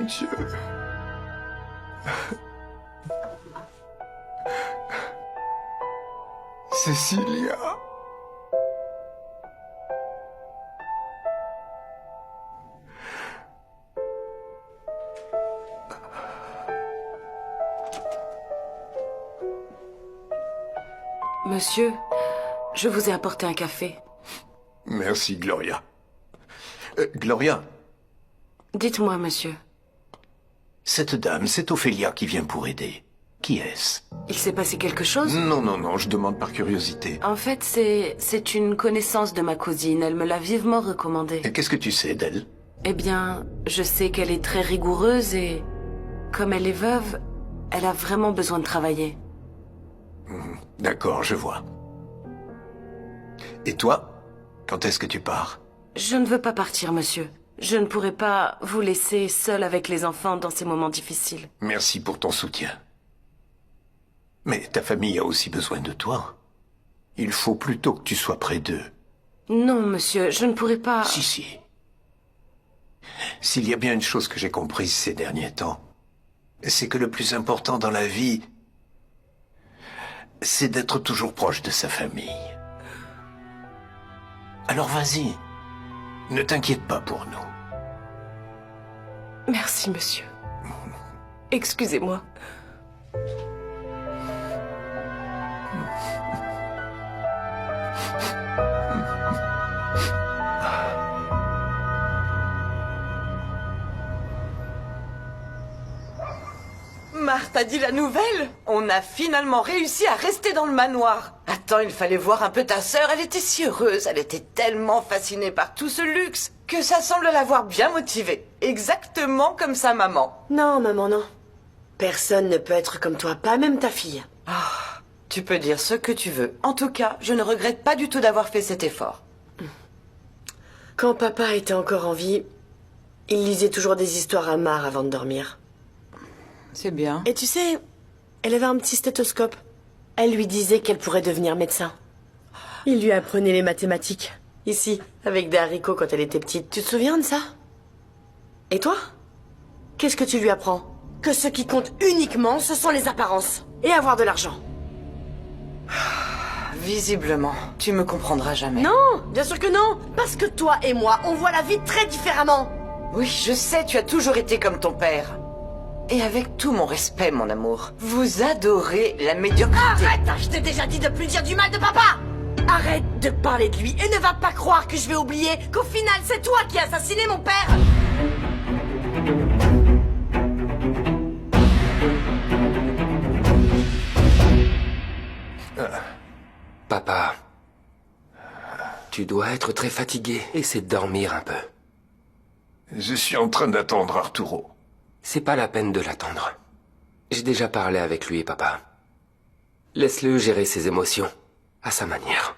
Dieu. Cécilia. Monsieur, je vous ai apporté un café. Merci, Gloria. Gloria, Dites-moi, monsieur. Cette dame, c'est Ophélia qui vient pour aider. Qui est-ce? Il s'est passé quelque chose? non, je demande par curiosité. En fait, c'est une connaissance de ma cousine. Elle me l'a vivement recommandée. Et qu'est-ce que tu sais d'elle? Eh bien, je sais qu'elle est très rigoureuse et... Comme elle est veuve, elle a vraiment besoin de travailler. D'accord, je vois. Et toi? Quand est-ce que tu pars? Je ne veux pas partir, monsieur. Je ne pourrai pas vous laisser seul avec les enfants dans ces moments difficiles. Merci pour ton soutien. Mais ta famille a aussi besoin de toi. Il faut plutôt que tu sois près d'eux. Non, monsieur, je ne pourrai pas... Si. S'il y a bien une chose que j'ai comprise ces derniers temps, c'est que le plus important dans la vie, c'est d'être toujours proche de sa famille. Alors vas-y, ne t'inquiète pas pour nous. Merci, monsieur. Excusez-moi. Marthe a dit la nouvelle? On a finalement réussi à rester dans le manoir. Attends, il fallait voir un peu ta sœur, elle était si heureuse, elle était tellement fascinée par tout ce luxe que ça semble l'avoir bien motivée. Exactement comme sa maman. Non, maman, non. Personne ne peut être comme toi, pas même ta fille. Tu peux dire ce que tu veux. En tout cas, je ne regrette pas du tout d'avoir fait cet effort. Quand papa était encore en vie, il lisait toujours des histoires à marre avant de dormir. C'est bien. Et tu sais, elle avait un petit stéthoscope. Elle lui disait qu'elle pourrait devenir médecin. Il lui apprenait les mathématiques. Ici, avec des haricots quand elle était petite. Tu te souviens de ça? Et toi? Qu'est-ce que tu lui apprends? Que ce qui compte uniquement, ce sont les apparences. Et avoir de l'argent. Visiblement, tu me comprendras jamais. Non, bien sûr que non. Parce que toi et moi, on voit la vie très différemment. Oui, je sais, tu as toujours été comme ton père. Et avec tout mon respect, mon amour, vous adorez la médiocrité. Arrête, je t'ai déjà dit de plus dire du mal de papa. Arrête de parler de lui et ne va pas croire que je vais oublier qu'au final, c'est toi qui as assassiné mon père. Papa, tu dois être très fatigué. Essaie de dormir un peu. Je suis en train d'attendre Arturo. C'est pas la peine de l'attendre. J'ai déjà parlé avec lui, papa. Laisse-le gérer ses émotions, à sa manière.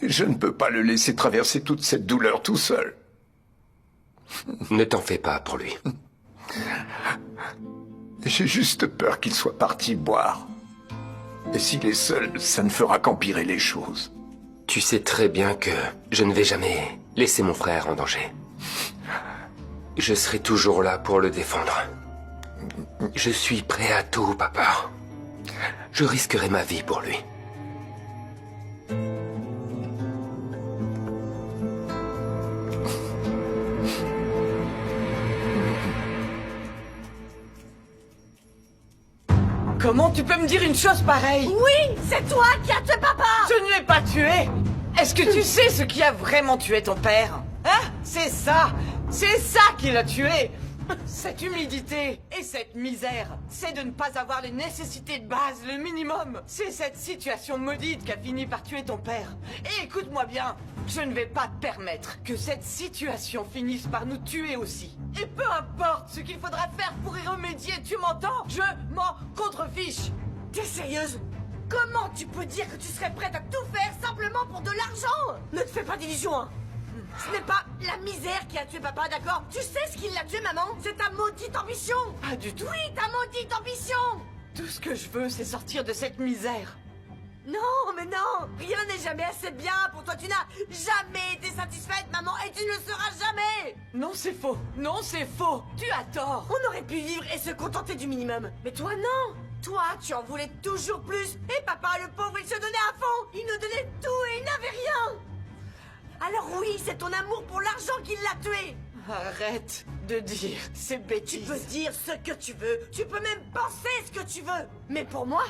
Je ne peux pas le laisser traverser toute cette douleur tout seul. Ne t'en fais pas pour lui. J'ai juste peur qu'il soit parti boire. Et s'il est seul, ça ne fera qu'empirer les choses. Tu sais très bien que je ne vais jamais laisser mon frère en danger. Je serai toujours là pour le défendre. Je suis prêt à tout, papa. Je risquerai ma vie pour lui. Comment tu peux me dire une chose pareille? Oui, c'est toi qui as tué papa. Je ne l'ai pas tué. Est-ce que tu sais ce qui a vraiment tué ton père? Hein? C'est ça qui l'a tué. Cette humidité et cette misère, c'est de ne pas avoir les nécessités de base, le minimum. C'est cette situation maudite qui a fini par tuer ton père. Et écoute-moi bien, je ne vais pas permettre que cette situation finisse par nous tuer aussi. Et peu importe ce qu'il faudra faire pour y remédier, tu m'entends? Je m'en contrefiche. T'es sérieuse? Comment tu peux dire que tu serais prête à tout faire simplement pour de l'argent? Ne te fais pas d'illusions, hein. Ce n'est pas la misère qui a tué papa, d'accord? Tu sais ce qui l'a tué, maman? C'est ta maudite ambition. Pas du tout. Oui, ta maudite ambition. Tout ce que je veux, c'est sortir de cette misère. Non, mais non! Rien n'est jamais assez bien pour toi. Tu n'as jamais été satisfaite, maman, et tu ne le seras jamais! Non, c'est faux. Non, c'est faux. Tu as tort. On aurait pu vivre et se contenter du minimum. Mais toi, non! Toi, tu en voulais toujours plus. Et papa, le pauvre, il se donnait à fond. Il nous donnait tout et il n'avait rien. Alors oui, c'est ton amour pour l'argent qui l'a tué. Arrête de dire ces Tu bêtises. peux dire ce que tu veux. Tu peux même penser ce que tu veux. Mais pour moi,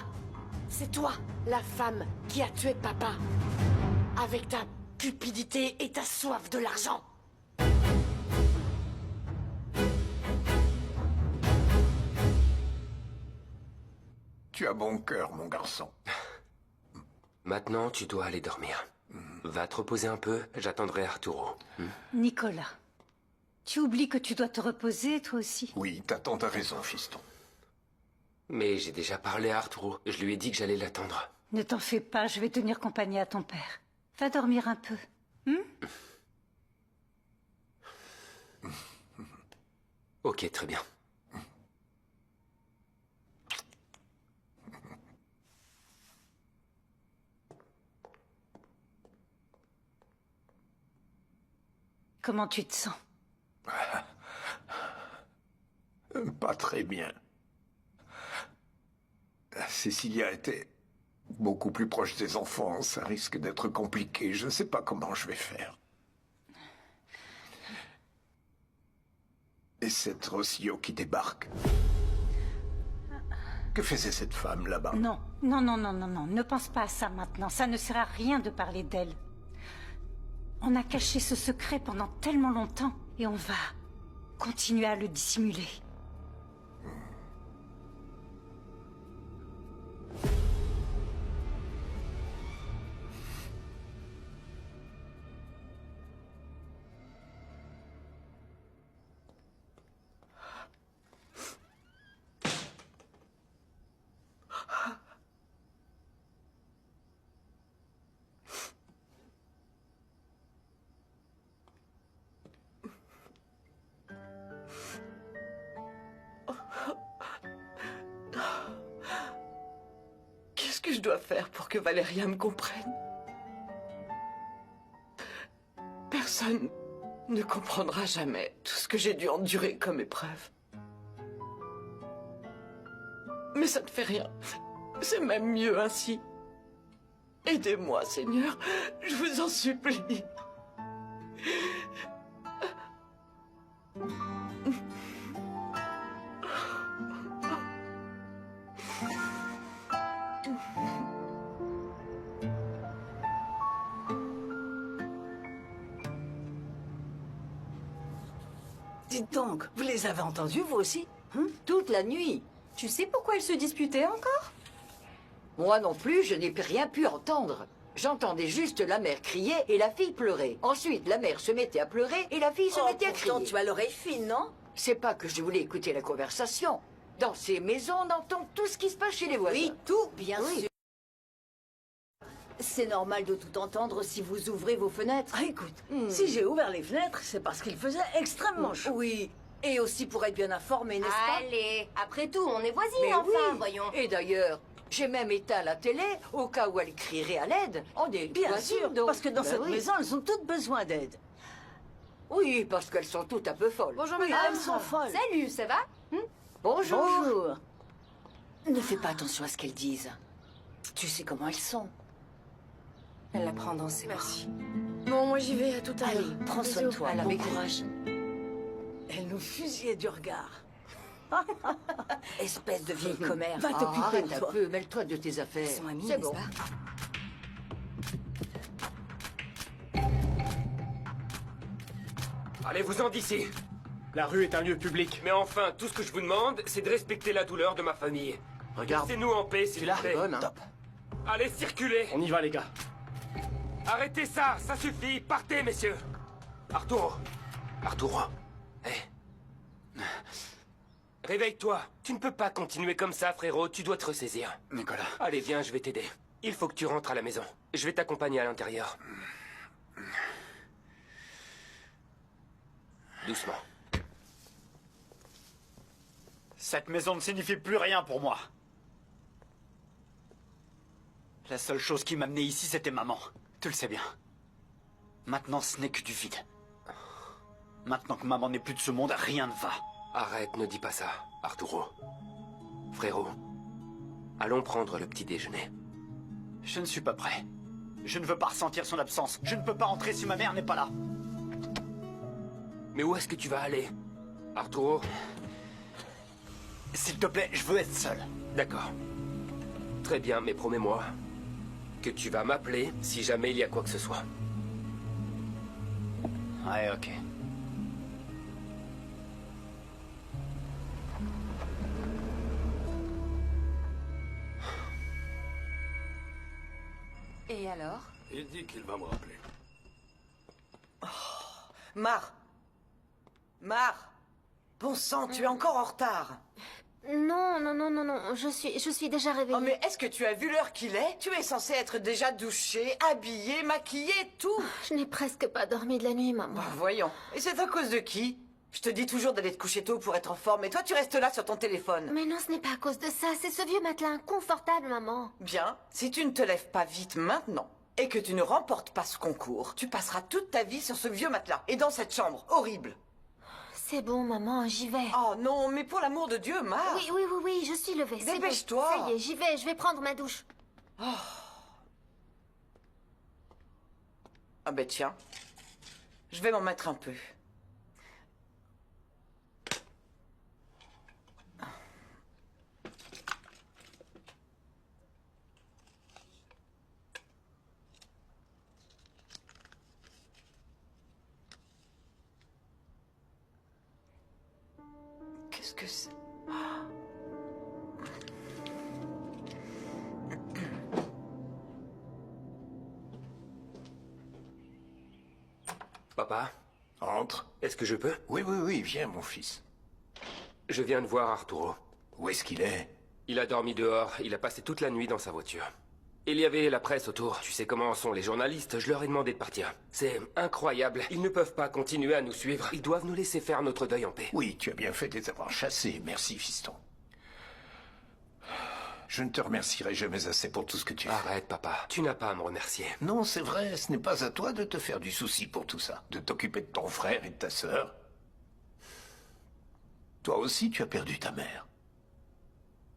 c'est toi, la femme, qui a tué papa. Avec ta cupidité et ta soif de l'argent. Tu as bon cœur, mon garçon. Maintenant, tu dois aller dormir. Va te reposer un peu, j'attendrai Arturo. Nicolas, tu oublies que tu dois te reposer, toi aussi. Oui, ta tante a raison, fiston. Mais j'ai déjà parlé à Arturo. Je lui ai dit que j'allais l'attendre. Ne t'en fais pas, je vais tenir compagnie à ton père. Va dormir un peu. Ok, très bien. Comment tu te sens? Pas très bien. Cécilia était beaucoup plus proche des enfants. Ça risque d'être compliqué. Je ne sais pas comment je vais faire. Et cette Rossio qui débarque. Que faisait cette femme là-bas? Non, non, non, non, non, non. Ne pense pas à ça maintenant. Ça ne sert à rien de parler d'elle. On a caché ce secret pendant tellement longtemps et on va continuer à le dissimuler. Qu'est-ce que je dois faire pour que Valéria me comprenne? Personne ne comprendra jamais tout ce que j'ai dû endurer comme épreuve. Mais ça ne fait rien. C'est même mieux ainsi. Aidez-moi, Seigneur. Je vous en supplie. Dites donc, vous les avez entendus, vous aussi? Toute la nuit. Tu sais pourquoi ils se disputaient encore? Moi non plus, je n'ai rien pu entendre. J'entendais juste la mère crier et la fille pleurer. Ensuite, la mère se mettait à pleurer et la fille se mettait à crier. Tu as l'oreille fine, non? C'est pas que je voulais écouter la conversation. Dans ces maisons, on entend tout ce qui se passe chez les voisins. Oui, tout, bien Oui. sûr. C'est normal de tout entendre si vous ouvrez vos fenêtres. Ah, écoute, si j'ai ouvert les fenêtres, c'est parce qu'il faisait extrêmement chaud. Oui. Et aussi pour être bien informé, n'est-ce pas? Allez, après tout, on est voisines, Mais enfin, oui. voyons. Et d'ailleurs, j'ai même éteint la télé au cas où elle crierait à l'aide. On est Bien voisines, sûr, donc. parce que dans Ben cette oui. maison, elles ont toutes besoin d'aide. Oui, parce qu'elles sont toutes un peu folles. Bonjour, Oui, madame. elles sont folles. Salut, ça va? Bonjour. Bonjour. Ne fais pas attention à ce qu'elles disent. Tu sais comment elles sont. Elle la prend dans ses bras. Merci. Bon, moi j'y vais, à tout à l'heure. Allez, prends soin de Bisous. toi. Bon courage. Elle nous fusillait du regard. Espèce de vieille commère. Va t'occuper arrête de un toi. peu, mêle-toi de tes affaires. Ils sont amis, C'est n'est-ce bon. pas? Allez-vous-en d'ici. La rue est un lieu public. Mais enfin, tout ce que je vous demande, c'est de respecter la douleur de ma famille. Regarde. Laissez-nous en paix, s'il vous plaît. Bonne, hein. Top. Allez, circulez. On y va, les gars. Arrêtez ça, ça suffit. Partez, messieurs. Arturo. Arturo. Hé. Réveille-toi. Tu ne peux pas continuer comme ça, frérot. Tu dois te ressaisir. Nicolas. Allez, viens, je vais t'aider. Il faut que tu rentres à la maison. Je vais t'accompagner à l'intérieur. Doucement. Cette maison ne signifie plus rien pour moi. La seule chose qui m'amenait ici, c'était maman. Tu le sais bien. Maintenant, ce n'est que du vide. Maintenant que maman n'est plus de ce monde, rien ne va. Arrête, ne dis pas ça, Arturo. Frérot, allons prendre le petit déjeuner. Je ne suis pas prêt. Je ne veux pas ressentir son absence. Je ne peux pas rentrer si ma mère n'est pas là. Mais où est-ce que tu vas aller, Arturo? S'il te plaît, je veux être seul. D'accord. Très bien, mais promets-moi que tu vas m'appeler si jamais il y a quoi que ce soit. Ouais, ok. Et alors? Il dit qu'il va me rappeler. Mar. Bon sang, tu es encore en retard. Non, je suis déjà réveillée. Oh, mais est-ce que tu as vu l'heure qu'il est? Tu es censé être déjà douché, habillé, maquillé, tout. Je n'ai presque pas dormi de la nuit, maman. Bah, voyons. Et c'est à cause de qui? Je te dis toujours d'aller te coucher tôt pour être en forme, et toi tu restes là sur ton téléphone. Mais non, ce n'est pas à cause de ça, c'est ce vieux matelas inconfortable, maman. Bien, si tu ne te lèves pas vite maintenant, et que tu ne remportes pas ce concours, tu passeras toute ta vie sur ce vieux matelas, et dans cette chambre horrible. C'est bon, maman, j'y vais. Oh non, mais pour l'amour de Dieu, Mar. Oui, je suis levée. c'est Dépêche-toi. bon. Ça y est, j'y vais, je vais prendre ma douche. Ah ben tiens, je vais m'en mettre un peu. Qu'est-ce que c'est? Papa, Entre. est-ce que je peux? Oui, viens, mon fils. Je viens de voir Arturo. Où est-ce qu'il est? Il a dormi dehors, il a passé toute la nuit dans sa voiture. Il y avait la presse autour. Tu sais comment sont les journalistes, je leur ai demandé de partir. C'est incroyable. Ils ne peuvent pas continuer à nous suivre. Ils doivent nous laisser faire notre deuil en paix. Oui, tu as bien fait de les avoir chassés. Merci, fiston. Je ne te remercierai jamais assez pour tout ce que tu fais. Arrête, papa. Tu n'as pas à me remercier. Non, c'est vrai, ce n'est pas à toi de te faire du souci pour tout ça. De t'occuper de ton frère et de ta sœur. Toi aussi, tu as perdu ta mère.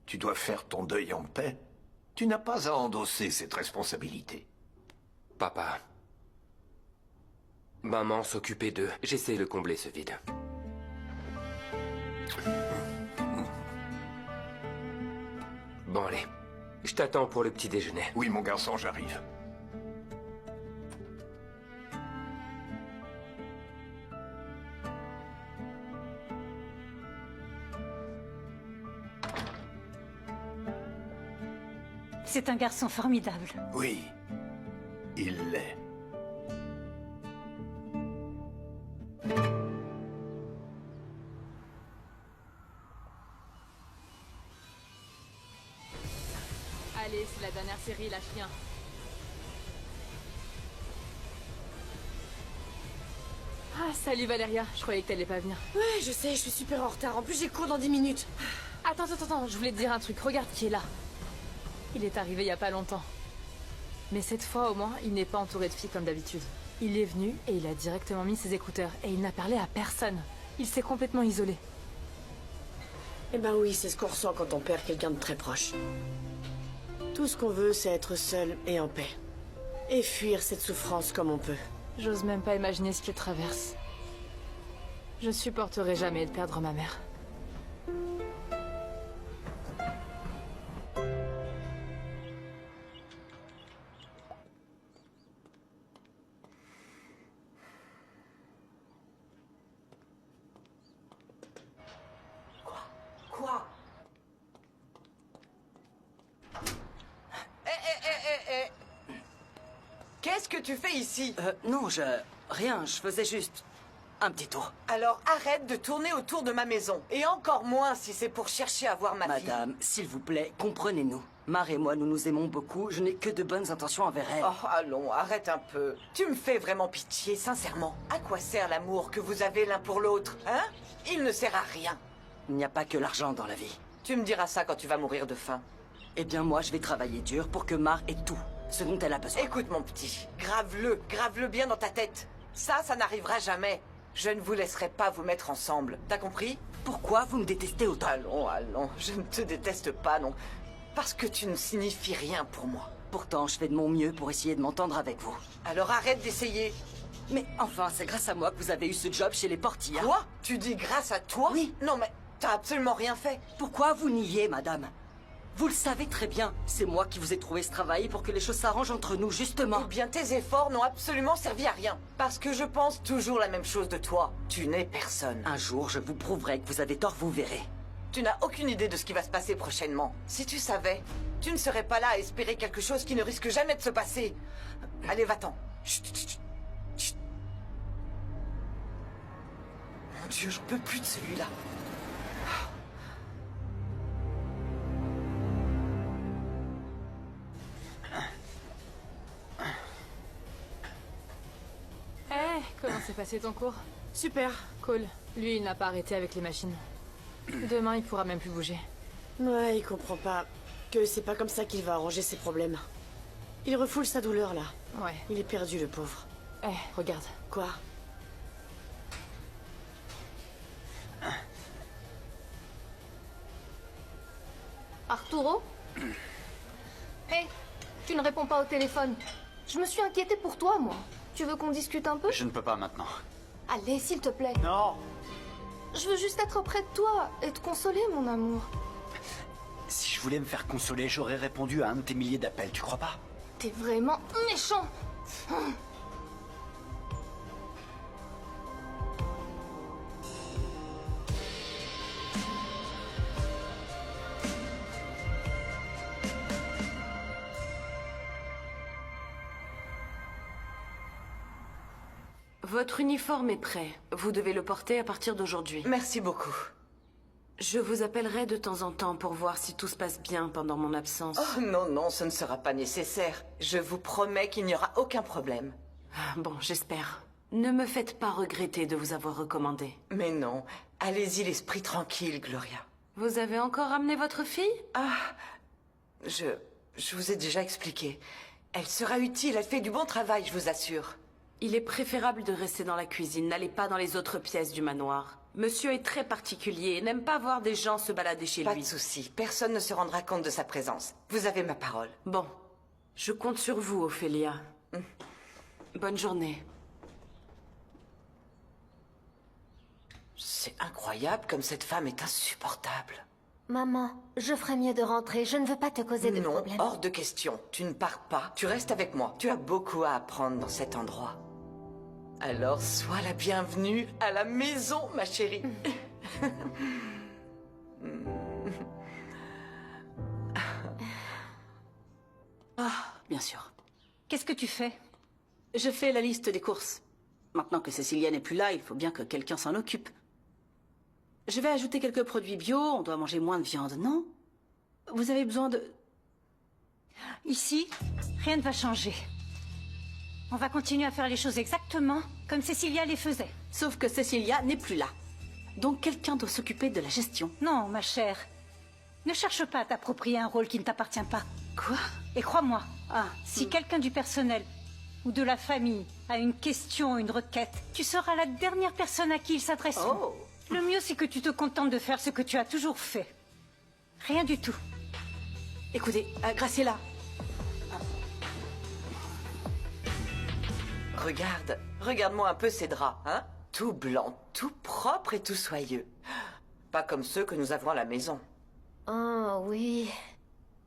Tu dois faire ton deuil en paix. Tu n'as pas à endosser cette responsabilité. Papa. Maman s'occupait d'eux. J'essaie de combler ce vide. Bon, allez. Je t'attends pour le petit déjeuner. Oui, mon garçon, j'arrive. C'est un garçon formidable. Oui, il l'est. Allez, c'est la dernière série, lâche rien. Ah, salut Valéria, je croyais que t'allais pas venir. Ouais, je sais, je suis super en retard. En plus, j'ai cours dans 10 minutes. Attends, je voulais te dire un truc. Regarde qui est là. Il est arrivé il y a pas longtemps. Mais cette fois, au moins, il n'est pas entouré de filles comme d'habitude. Il est venu et il a directement mis ses écouteurs. Et il n'a parlé à personne. Il s'est complètement isolé. Eh ben oui, c'est ce qu'on ressent quand on perd quelqu'un de très proche. Tout ce qu'on veut, c'est être seul et en paix. Et fuir cette souffrance comme on peut. J'ose même pas imaginer ce qu'il traverse. Je supporterai jamais de perdre ma mère. Quoi? Qu'est-ce que tu fais ici? Non, rien, je faisais juste un petit tour. Alors arrête de tourner autour de ma maison. Et encore moins si c'est pour chercher à voir ma fille. Madame, s'il vous plaît, comprenez-nous. Mar et moi, nous nous aimons beaucoup. Je n'ai que de bonnes intentions envers elle. Oh, allons, arrête un peu. Tu me fais vraiment pitié, sincèrement. À quoi sert l'amour que vous avez l'un pour l'autre, hein? Il ne sert à rien. Il n'y a pas que l'argent dans la vie. Tu me diras ça quand tu vas mourir de faim. Eh bien, moi, je vais travailler dur pour que Mar ait tout ce dont elle a besoin. Écoute, mon petit, grave-le bien dans ta tête. Ça n'arrivera jamais. Je ne vous laisserai pas vous mettre ensemble. T'as compris? Pourquoi vous me détestez autant? Allons, je ne te déteste pas, non. Parce que tu ne signifies rien pour moi. Pourtant, je fais de mon mieux pour essayer de m'entendre avec vous. Alors arrête d'essayer. Mais enfin, c'est grâce à moi que vous avez eu ce job chez les portiers. Quoi? Tu dis grâce à toi? Oui. Non mais, t'as absolument rien fait. Pourquoi vous niez, madame? Vous le savez très bien, c'est moi qui vous ai trouvé ce travail pour que les choses s'arrangent entre nous, justement. Eh bien, tes efforts n'ont absolument servi à rien. Parce que je pense toujours la même chose de toi. Tu n'es personne. Un jour, je vous prouverai que vous avez tort, vous verrez. Tu n'as aucune idée de ce qui va se passer prochainement. Si tu savais, tu ne serais pas là à espérer quelque chose qui ne risque jamais de se passer. Allez, va-t'en. Chut, chut, chut, chut. Mon Dieu, j'en peux plus de celui-là. Comment s'est passé ton cours? Super. Cool. Lui, il n'a pas arrêté avec les machines. Demain, il pourra même plus bouger. Ouais, il comprend pas que c'est pas comme ça qu'il va arranger ses problèmes. Il refoule sa douleur, là. Ouais. Il est perdu, le pauvre. Regarde. Quoi? Arturo? Hé, tu ne réponds pas au téléphone. Je me suis inquiétée pour toi, moi. Tu veux qu'on discute un peu? Je ne peux pas maintenant. Allez, s'il te plaît. Non! Je veux juste être près de toi et te consoler, mon amour. Si je voulais me faire consoler, j'aurais répondu à un de tes milliers d'appels, tu crois pas? T'es vraiment méchant. Votre uniforme est prêt. Vous devez le porter à partir d'aujourd'hui. Merci beaucoup. Je vous appellerai de temps en temps pour voir si tout se passe bien pendant mon absence. Oh non, ce ne sera pas nécessaire. Je vous promets qu'il n'y aura aucun problème. Bon, j'espère. Ne me faites pas regretter de vous avoir recommandé. Mais non, allez-y l'esprit tranquille, Gloria. Vous avez encore ramené votre fille? Je vous ai déjà expliqué. Elle sera utile, elle fait du bon travail, je vous assure. Il est préférable de rester dans la cuisine, n'allez pas dans les autres pièces du manoir. Monsieur est très particulier et n'aime pas voir des gens se balader chez lui. Pas de souci, personne ne se rendra compte de sa présence. Vous avez ma parole. Bon, je compte sur vous, Ophélia. Bonne journée. C'est incroyable comme cette femme est insupportable. Maman, je ferais mieux de rentrer. Je ne veux pas te causer de problèmes. Non, hors de question. Tu ne pars pas. Tu restes avec moi. Tu as beaucoup à apprendre dans cet endroit. Alors, sois la bienvenue à la maison, ma chérie. Bien sûr. Qu'est-ce que tu fais? Je fais la liste des courses. Maintenant que Cécilia n'est plus là, il faut bien que quelqu'un s'en occupe. Je vais ajouter quelques produits bio, on doit manger moins de viande, non? Vous avez besoin de... Ici, rien ne va changer. On va continuer à faire les choses exactement comme Cécilia les faisait. Sauf que Cécilia n'est plus là. Donc quelqu'un doit s'occuper de la gestion. Non, ma chère. Ne cherche pas à t'approprier un rôle qui ne t'appartient pas. Quoi? Et crois-moi, si quelqu'un du personnel ou de la famille a une question, une requête, tu seras la dernière personne à qui ils s'adresseront. Oh. Le mieux, c'est que tu te contentes de faire ce que tu as toujours fait. Rien du tout. Écoutez, Graciela. Regarde-moi un peu ces draps, hein? Tout blanc, tout propre et tout soyeux. Pas comme ceux que nous avons à la maison. Oh oui.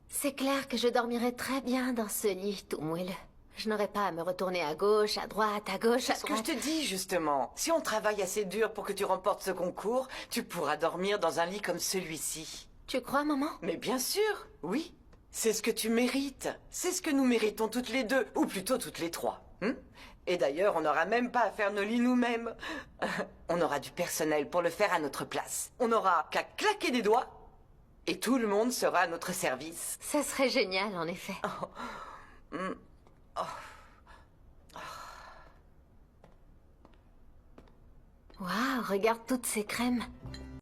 C'est clair que je dormirais très bien dans ce lit tout moelleux. Je n'aurais pas à me retourner à gauche, à droite, à gauche, à C'est ce que je droite. te dis, justement. Si on travaille assez dur pour que tu remportes ce concours, tu pourras dormir dans un lit comme celui-ci. Tu crois, maman? Mais bien sûr, oui. C'est ce que tu mérites. C'est ce que nous méritons toutes les deux, ou plutôt toutes les trois. Et d'ailleurs, on n'aura même pas à faire nos lits nous-mêmes. On aura du personnel pour le faire à notre place. On n'aura qu'à claquer des doigts, et tout le monde sera à notre service. Ça serait génial, en effet. Waouh, regarde toutes ces crèmes.